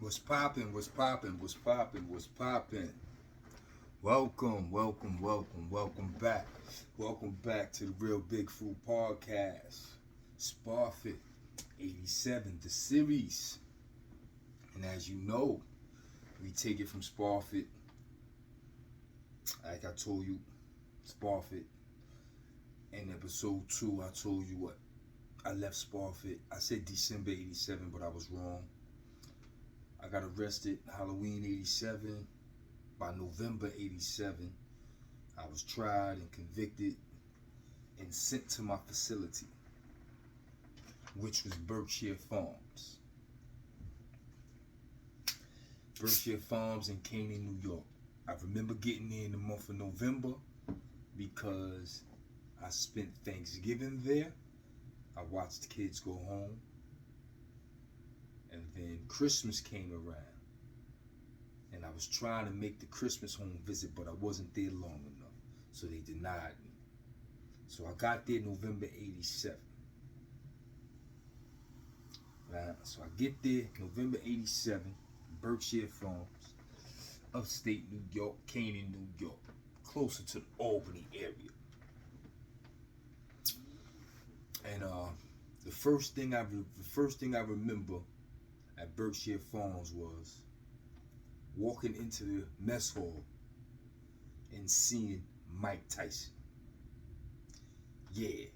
What's poppin'? What's poppin'? What's poppin'? What's poppin'? Welcome back. Welcome back to the Real Big Food Podcast. Spofford 87, the series. And as you know, we take it from Spofford. Like I told you, Spofford. In episode 2, I told you what? I left Spofford. I said December 87, but I was wrong. I got arrested Halloween 87. By November 87, I was tried and convicted and sent to my facility, which was Berkshire Farms. Berkshire Farms in Canaan, New York. I remember getting there in the month of November because I spent Thanksgiving there. I watched the kids go home. And then Christmas came around. And I was trying to make the Christmas home visit, but I wasn't there long enough. So they denied me. So I got there November 87. Right? So I get there November 87, Berkshire Farms, upstate New York, Canaan, New York, closer to the Albany area. And the first thing I remember at Berkshire Farms was walking into the mess hall and seeing Mike Tyson. Yeah,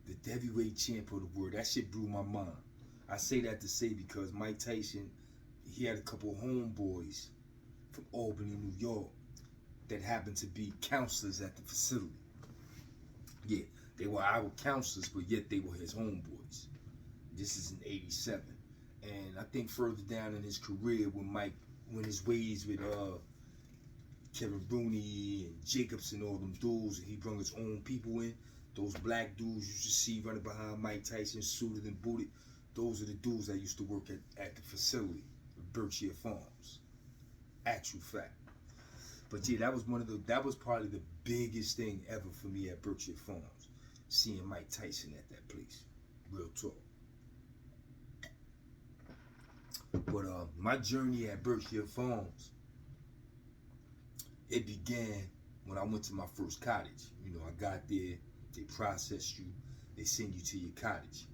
the heavyweight champ of the world. That shit blew my mind. I say that to say because Mike Tyson, he had a couple homeboys from Albany, New York, that happened to be counselors at the facility. Yeah, they were our counselors, but yet they were his homeboys. This is in 87. And I think further down in his career when his ways with Kevin Rooney and Jacobs and all them dudes, and he brought his own people in. Those black dudes you should see running behind Mike Tyson, suited and booted. Those are the dudes that used to work at the facility, Berkshire Farms. Actual fact. But yeah, that was probably the biggest thing ever for me at Berkshire Farms, seeing Mike Tyson at that place. Real talk. But my journey at Berkshire Farms, it began when I went to my first cottage. You know, I got there, they processed you, they send you to your cottage.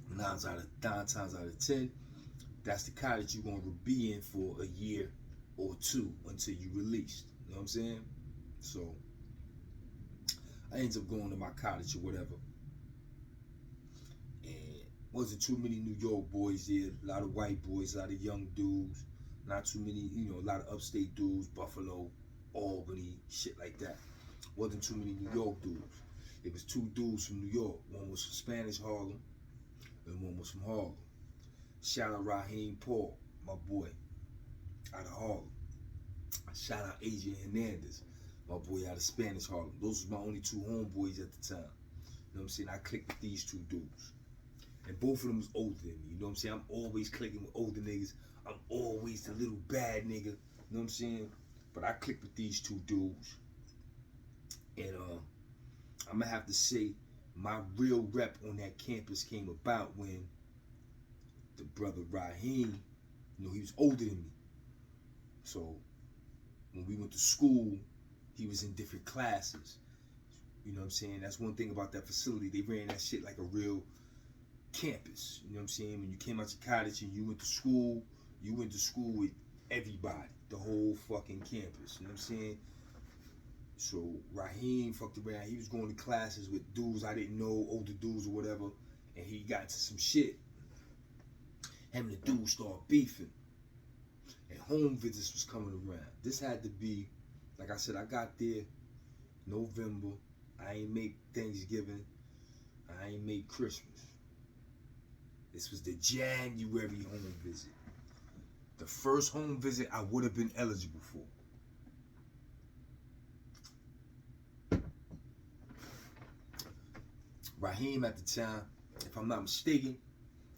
9 times out of 10, that's the cottage you're gonna be in for a year or two until you released. You know what I'm saying? So I ended up going to my cottage or whatever. Wasn't too many New York boys there, a lot of white boys, a lot of young dudes, not too many, a lot of upstate dudes, Buffalo, Albany, shit like that. Wasn't too many New York dudes. It was 2 dudes from New York. One was from Spanish Harlem, and one was from Harlem. Shout out Raheem Paul, my boy, out of Harlem. Shout out Adrian Hernandez, my boy out of Spanish Harlem. Those were my only 2 homeboys at the time. You know what I'm saying? I clicked with these 2 dudes. And both of them was older than me. You know what I'm saying? I'm always clicking with older niggas. I'm always the little bad nigga. You know what I'm saying? But I clicked with these 2 dudes. And I'm going to have to say my real rep on that campus came about when the brother Raheem, he was older than me. So when we went to school, he was in different classes. You know what I'm saying? That's one thing about that facility. They ran that shit like a real campus. You know what I'm saying? When you came out your cottage and you went to school with everybody, the whole fucking campus. You know what I'm saying? So Raheem fucked around. He was going to classes with dudes I didn't know, older dudes or whatever, and he got into some shit. Him and the dudes started beefing, and home visits was coming around. This had to be, like I said, I got there November. I ain't make Thanksgiving. I ain't make Christmas. This was the January home visit. The first home visit I would have been eligible for. Raheem at the time, if I'm not mistaken,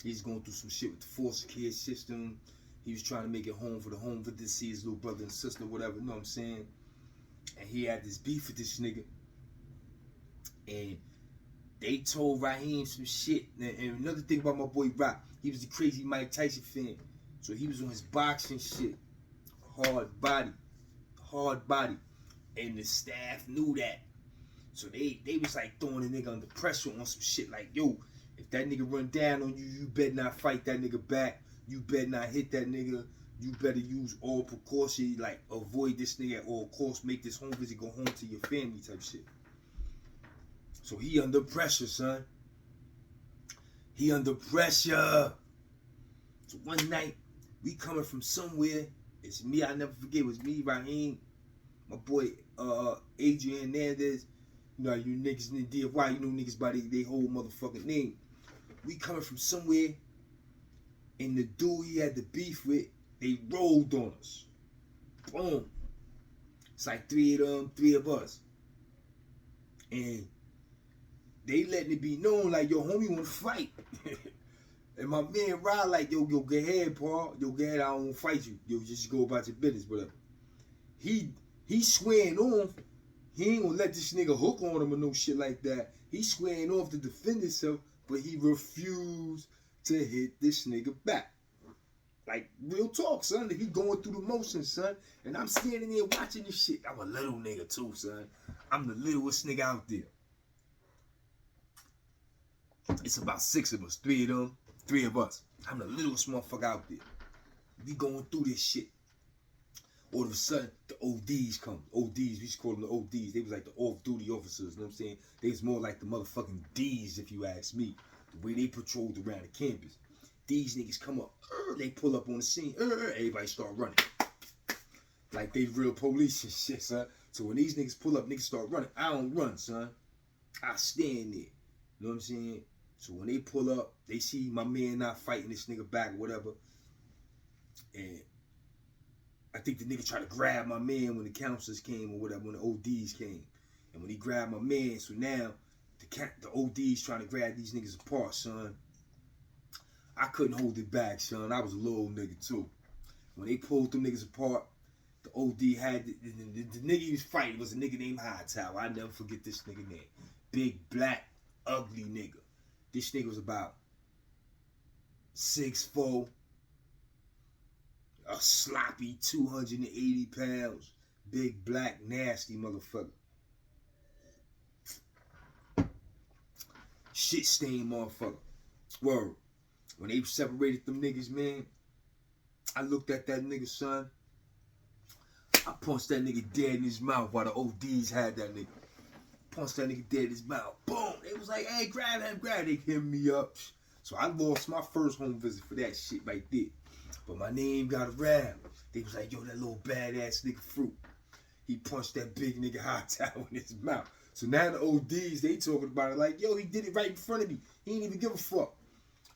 he's going through some shit with the foster care system. He was trying to make it home for the home visit to see his little brother and sister, whatever, you know what I'm saying? And he had this beef with this nigga. And they told Raheem some shit. And another thing about my boy Rock, he was the crazy Mike Tyson fan. So he was on his boxing shit, hard body, and the staff knew that. So they was like throwing the nigga under pressure on some shit like, yo, if that nigga run down on you, you better not fight that nigga back. You better not hit that nigga. You better use all precaution, like avoid this nigga at all costs. Make this home visit, go home to your family type shit. So he under pressure, son. He under pressure. So one night, we coming from somewhere. It's me, I never forget, it was me, Raheem, my boy Adrian Hernandez. You know, you niggas in the DFY, you know niggas by they whole motherfucking name. We coming from somewhere, and the dude he had the beef with, they rolled on us. Boom. It's like three of us. And they letting it be known like, yo, homie wanna fight. And my man Rod like, yo, go ahead, Paul. Yo, go ahead, I don't wanna fight you. Yo, just go about your business, whatever. He swearing off. He ain't gonna let this nigga hook on him or no shit like that. He swearing off to defend himself, but he refused to hit this nigga back. Like, real talk, son. He going through the motions, son. And I'm standing there watching this shit. I'm a little nigga too, son. I'm the littlest nigga out there. It's about 6 of us. 3 of them, 3 of us. I'm the littlest motherfucker out there. We going through this shit. All of a sudden, the ODs come. ODs, we used to call them the ODs. They was like the off-duty officers, you know what I'm saying? They was more like the motherfucking Ds, if you ask me. The way they patrolled around the campus. These niggas come up, they pull up on the scene, everybody start running. Like they real police and shit, son. So when these niggas pull up, niggas start running. I don't run, son. I stand there. You know what I'm saying? So when they pull up, they see my man not fighting this nigga back or whatever. And I think the nigga tried to grab my man when the counselors came or whatever, when the ODs came. And when he grabbed my man, so now the ODs trying to grab these niggas apart, son. I couldn't hold it back, son. I was a little nigga too. When they pulled them niggas apart, the OD had the nigga he was fighting was a nigga named Hightower. I never forget this nigga name. Big, black, ugly nigga. This nigga was about 6'4", a sloppy 280 pounds, big, black, nasty motherfucker. Shit stained motherfucker. Word. When they separated them niggas, man, I looked at that nigga, son. I punched that nigga dead in his mouth while the ODs had that nigga. Punched that nigga dead in his mouth. Boom. They was like, hey, grab him, grab him. They hit me up. So I lost my first home visit for that shit right there. But my name got around. They was like, yo, that little badass nigga Fruit. He punched that big nigga Hightower in his mouth. So now the ODs, they talking about it like, yo, he did it right in front of me. He ain't even give a fuck.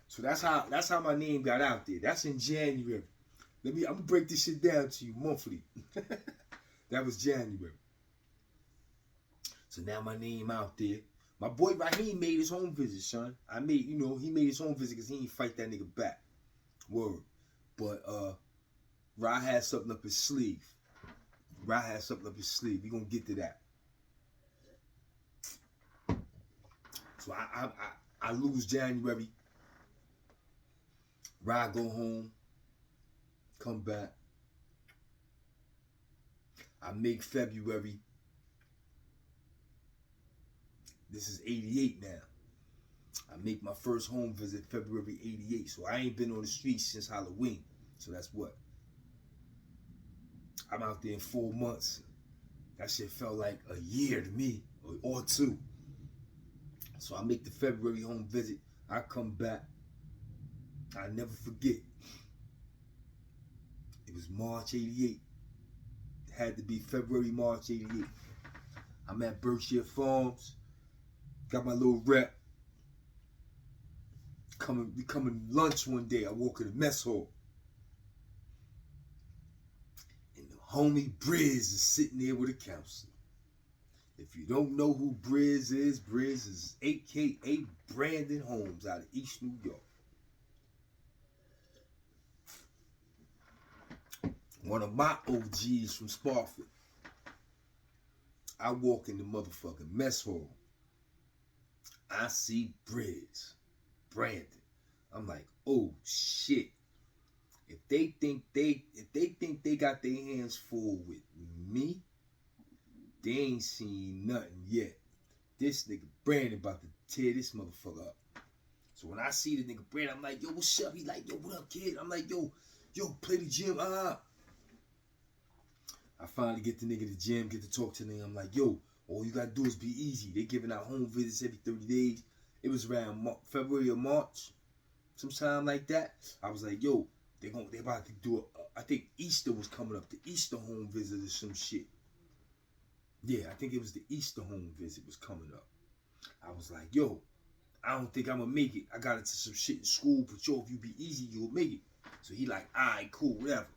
So that's how my name got out there. That's in January. I'm gonna break this shit down to you monthly. That was January. So now my name out there. My boy Raheem made his home visit, son. He made his home visit because he ain't fight that nigga back. Word. But Ra had something up his sleeve. We gonna get to that. So I lose January. Ra go home, come back. I make February. This is 88 now. I make my first home visit February 88. So I ain't been on the streets since Halloween. So that's what? I'm out there in 4 months. That shit felt like a year to me, or 2. So I make the February home visit. I come back. I never forget. It was March 88. It had to be February, March 88. I'm at Berkshire Farms. Got my little rep. We coming lunch one day. I walk in the mess hall. And the homie Brizz is sitting there with a counselor. If you don't know who Brizz is AKA Brandon Holmes out of East New York. One of my OGs from Spofford. I walk in the motherfucking mess hall. I see Brizz, Brandon. I'm like, oh shit. If if they think they got their hands full with me, they ain't seen nothing yet. This nigga Brandon about to tear this motherfucker up. So when I see the nigga Brandon, I'm like, yo, what's up? He like, yo, what up, kid? I'm like, yo, play the gym. I finally get the nigga to the gym, get to talk to the nigga. I'm like, yo, all you gotta do is be easy. They giving out home visits every 30 days. It was around February or March, sometime like that. I was like, yo, they about to do I think Easter was coming up. The Easter home visit or some shit. Yeah, I think it was the Easter home visit was coming up. I was like, yo, I don't think I'm gonna make it. I got into some shit in school, but yo, if you be easy, you'll make it. So he like, alright, cool, whatever.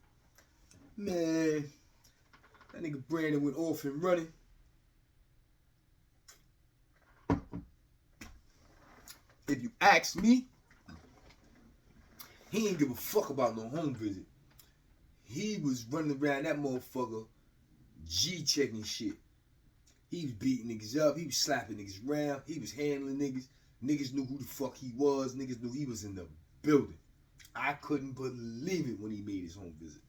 Man, that nigga Brandon went off and running. If you ask me, he ain't give a fuck about no home visit. He was running around that motherfucker G-checking shit. He was beating niggas up. He was slapping niggas around. He was handling niggas. Niggas knew who the fuck he was. Niggas knew he was in the building. I couldn't believe it when he made his home visit.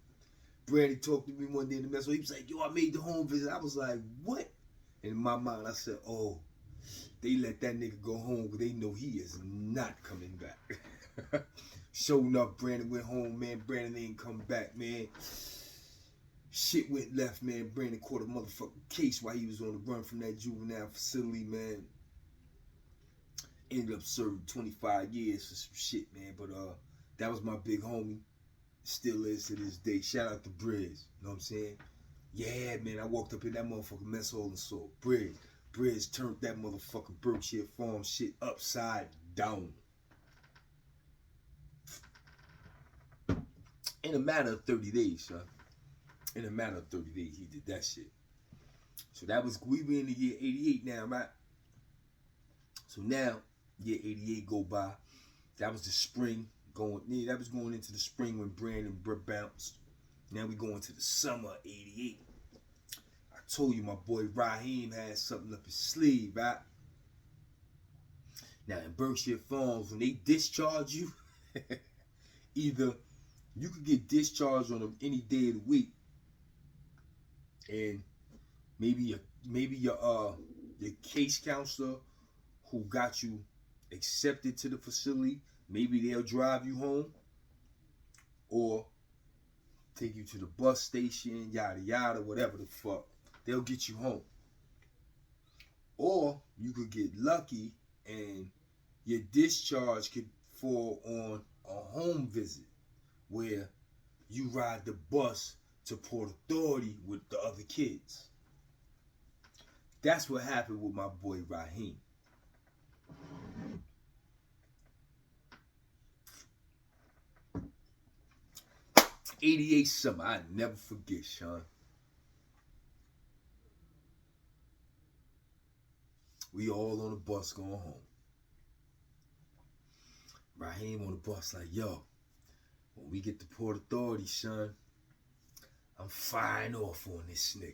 Brandon talked to me one day in the mess hall. He was like, yo, I made the home visit. I was like, what? And in my mind, I said, oh, they let that nigga go home because they know he is not coming back. Sure enough, Brandon went home, man. Brandon ain't come back, man. Shit went left, man. Brandon caught a motherfucking case while he was on the run from that juvenile facility, man. Ended up serving 25 years for some shit, man. But that was my big homie. Still is to this day. Shout out to Brizz. You know what I'm saying? Yeah, man. I walked up in that motherfucking mess hall and saw Brizz. Brizz turned that motherfucking Berkshire farm shit upside down. In a matter of 30 days, son. In a matter of 30 days, he did that shit. So that was, we were in the year 88 now, right? So now, year 88 go by. That was the spring that was going into the spring when Brandon bounced. Now we going to the summer of 88. I told you my boy Raheem had something up his sleeve, right? Now in Berkshire Farms, when they discharge you, either you could get discharged on any day of the week, and maybe your case counselor who got you accepted to the facility, maybe they'll drive you home or take you to the bus station, yada yada, whatever the fuck. They'll get you home. Or you could get lucky and your discharge could fall on a home visit where you ride the bus to Port Authority with the other kids. That's what happened with my boy Raheem. '88 summer, I never forget, Sean. We all on the bus going home. Raheem on the bus like, yo, when we get to Port Authority, son, I'm firing off on this nigga.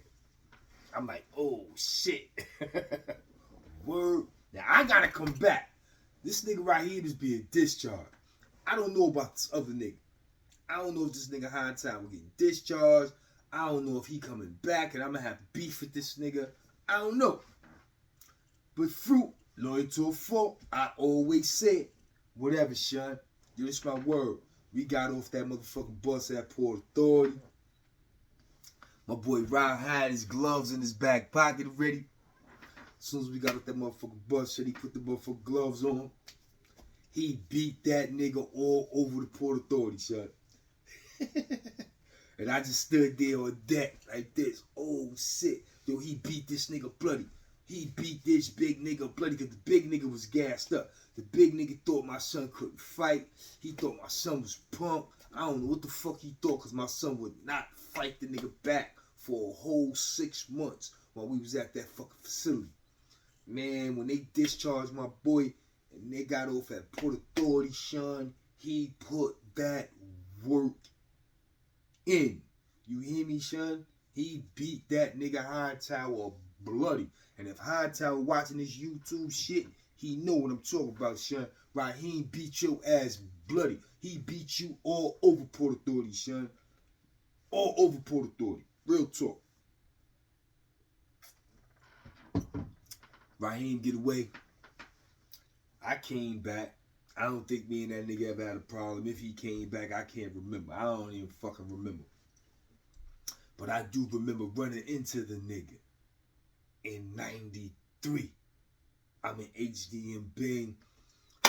I'm like, oh shit. Word. Now I gotta come back. This nigga Raheem is being discharged. I don't know about this other nigga. I don't know if this nigga High Time will get discharged. I don't know if he coming back and I'm gonna have beef with this nigga. I don't know. But fruit, loyal to a fault, I always said, whatever, son. Yo, this my word. We got off that motherfucking bus at Port Authority. My boy Ryan had his gloves in his back pocket already. As soon as we got off that motherfucking bus, he put the motherfucking gloves on. He beat that nigga all over the Port Authority, son. And I just stood there on deck like this. Oh, shit. Yo, he beat this nigga bloody. He beat this big nigga bloody because the big nigga was gassed up. The big nigga thought my son couldn't fight. He thought my son was punk. I don't know what the fuck he thought because my son would not fight the nigga back for a whole 6 months while we was at that fucking facility. Man, when they discharged my boy and they got off at Port Authority, Sean, he put that work in. You hear me, Sean? He beat that nigga Hightower bloody. And if Hightower watching this YouTube shit, he know what I'm talking about, Sean. Raheem beat your ass bloody. He beat you all over Port Authority, son. All over Port Authority. Real talk. Raheem get away. I came back. I don't think me and that nigga ever had a problem. If he came back, I can't remember. I don't even fucking remember. But I do remember running into the nigga in 93. I'm in HD and Bing.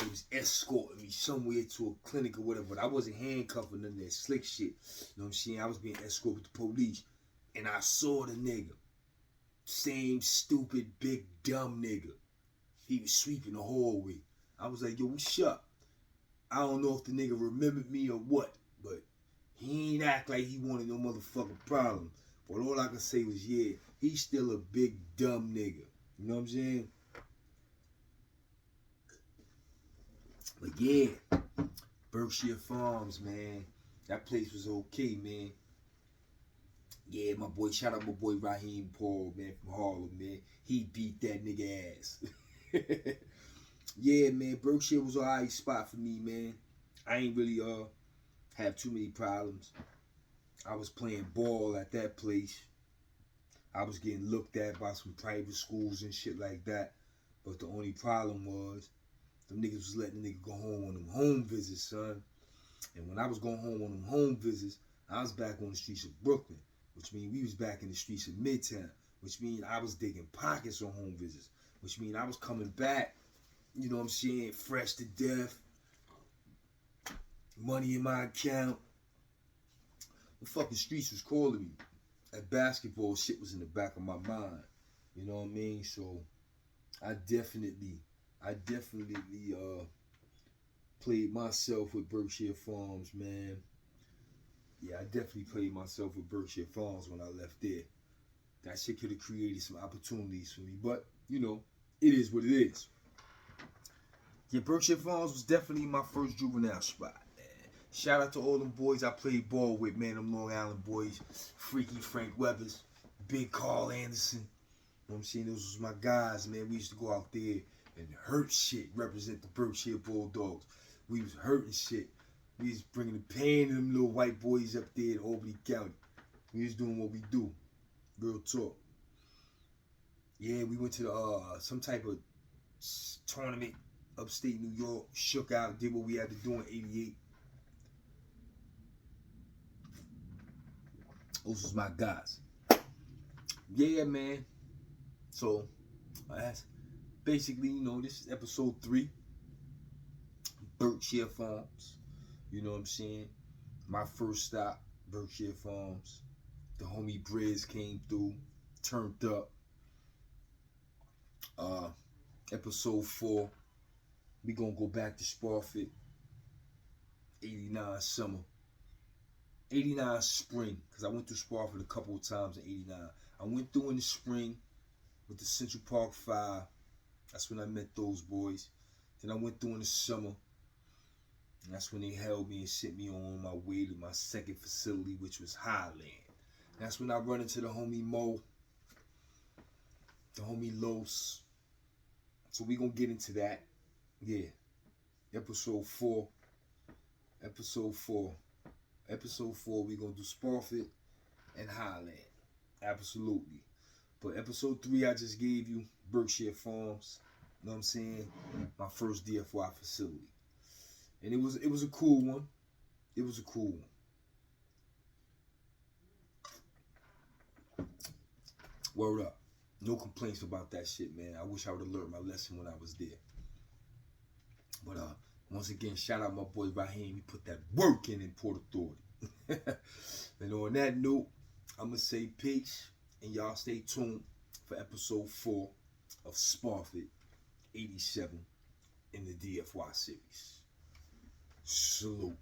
He was escorting me somewhere to a clinic or whatever. But I wasn't handcuffed or none of that slick shit. You know what I'm saying? I was being escorted with the police. And I saw the nigga. Same stupid, big, dumb nigga. He was sweeping the hallway. I was like, yo, what's up? I don't know if the nigga remembered me or what, but he ain't act like he wanted no motherfucking problem. But all I can say was, yeah, he's still a big, dumb nigga. You know what I'm saying? But yeah, Berkshire Farms, man. That place was okay, man. Yeah, my boy, shout out my boy Raheem Paul, man, from Harlem, man. He beat that nigga ass. Yeah, man, Berkshire was an alright spot for me, man. I ain't really have too many problems. I was playing ball at that place. I was getting looked at by some private schools and shit like that. But the only problem was them niggas was letting the nigga go home on them home visits, son. And when I was going home on them home visits, I was back on the streets of Brooklyn, which means we was back in the streets of Midtown, which means I was digging pockets on home visits, which means I was coming back, you know what I'm saying, fresh to death, money in my account. The fucking streets was calling me. That basketball shit was in the back of my mind, you know what I mean? So I definitely played myself with Berkshire Farms, man. Yeah, I definitely played myself with Berkshire Farms when I left there. That shit could have created some opportunities for me, but, you know, it is what it is. Yeah, Berkshire Farms was definitely my first juvenile spot, man. Shout out to all them boys I played ball with, man, them Long Island boys. Freaky Frank Weathers, Big Carl Anderson. You know what I'm saying? Those was my guys, man. We used to go out there and hurt shit, represent the Berkshire Bulldogs. We was hurting shit. We was bringing the pain to them little white boys up there in Albany County. We was doing what we do. Real talk. Yeah, we went to some type of tournament upstate New York. Shook out, did what we had to do in '88. Those was my guys. Yeah, man. So, that's basically, you know, this is episode 3. Berkshire Farms. You know what I'm saying? My first stop, Berkshire Farms. The homie Brizz came through, turned up. Episode 4, we gonna go back to Spofford. 89 summer. 89 spring, because I went through Spofford a couple of times in 89. I went through in the spring with the Central Park 5. That's when I met those boys. Then I went through in the summer. And that's when they held me and sent me on my way to my second facility, which was Highland. That's when I run into the homie Mo, the homie Los. So we gonna get into that. Yeah. Episode 4. Episode 4, we gonna do Spofford and Highland. Absolutely. But episode 3 I just gave you, Berkshire Farms. You know what I'm saying? My first DFY facility. And it was a cool one. It was a cool one. Word up. No complaints about that shit, man. I wish I would have learned my lesson when I was there. But once again, shout out my boy Raheem. He put that work in Port Authority. And on that note, I'm going to say peace. And y'all stay tuned for episode 4 of Spofford 87 in the DFY series. Salute.